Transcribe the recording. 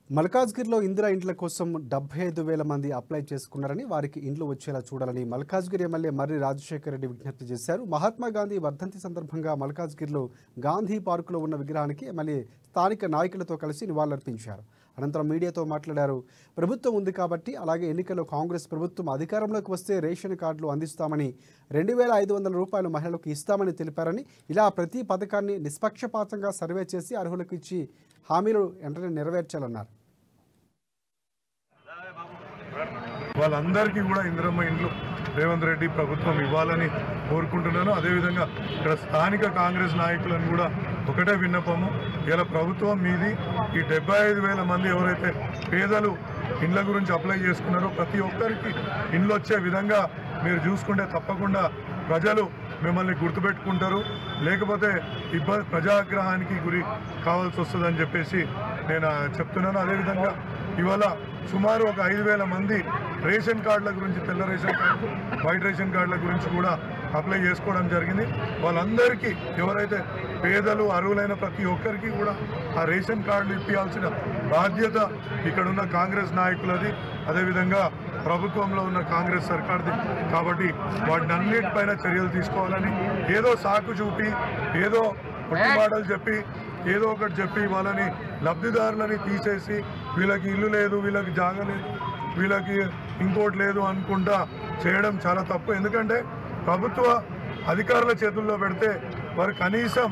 మల్కాజ్గిరిలో ఇందిరా ఇండ్ల కోసం 75,000 మంది అప్లై చేసుకున్నారని వారికి ఇండ్లు వచ్చేలా చూడాలని మల్కాజ్గిరి ఎమ్మెల్యే మర్రి రాజశేఖర రెడ్డి విజ్ఞప్తి చేశారు. మహాత్మా గాంధీ వర్ధంతి సందర్భంగా మల్కాజ్గిరిలో గాంధీ పార్కులో ఉన్న విగ్రహానికి ఎమ్మెల్యే స్థానిక నాయకులతో కలిసి నివాళులర్పించారు. అనంతరం మీడియాతో మాట్లాడారు. ప్రభుత్వం ఉంది కాబట్టి, అలాగే ఎన్నికల్లో కాంగ్రెస్ ప్రభుత్వం అధికారంలోకి వస్తే రేషన్ కార్డులు అందిస్తామని, 2,500 రూపాయలు మహిళలకు ఇస్తామని తెలిపారని, ఇలా ప్రతి పథకాన్ని నిష్పక్షపాతంగా సర్వే చేసి అర్హులకు ఇచ్చి హామీలు వెంటనే నెరవేర్చాలన్నారు. వాళ్ళందరికీ కూడా ఇందిరమ్మ ఇండ్లు రేవంత్ రెడ్డి ప్రభుత్వం ఇవ్వాలని కోరుకుంటున్నాను. అదేవిధంగా ఇక్కడ స్థానిక కాంగ్రెస్ నాయకులను కూడా ఒకటే విన్నపము, ఇలా ప్రభుత్వం మీది ఈ 75,000 మంది ఎవరైతే పేదలు ఇండ్ల గురించి అప్లై చేసుకున్నారో ప్రతి ఒక్కరికి ఇండ్లు వచ్చే విధంగా మీరు చూసుకుంటే తప్పకుండా ప్రజలు మిమ్మల్ని గుర్తుపెట్టుకుంటారు, లేకపోతే ప్రజాగ్రహానికి గురి కావాల్సి వస్తుందని చెప్పేసి నేను చెప్తున్నాను. అదేవిధంగా ఇవాళ సుమారు ఒక 5,000 మంది రేషన్ కార్డుల గురించి, తెల్ల రేషన్ కార్డు, వైట్ రేషన్ కార్డుల గురించి కూడా అప్లై చేసుకోవడం జరిగింది. వాళ్ళందరికీ ఎవరైతే పేదలు అర్హులైన ప్రతి ఒక్కరికి కూడా ఆ రేషన్ కార్డులు ఇప్పించాల్సిన బాధ్యత ఇక్కడున్న కాంగ్రెస్ నాయకులది, అదేవిధంగా ప్రభుత్వంలో ఉన్న కాంగ్రెస్ సర్కార్ది. కాబట్టి వాటిని అన్నిటిపైన చర్యలు తీసుకోవాలని, ఏదో సాకు చూపి, ఏదో పొట్టి మాటలు చెప్పి, ఏదో ఒకటి చెప్పి వాళ్ళని లబ్ధిదారులని తీసేసి వీళ్ళకి ఇల్లు లేదు, వీళ్ళకి జాగ లేదు, వీళ్ళకి ఇంకోటి లేదు అనుకుంటా చేయడం చాలా తప్పు. ఎందుకంటే ప్రభుత్వ అధికారుల చేతుల్లో పెడితే వారు కనీసం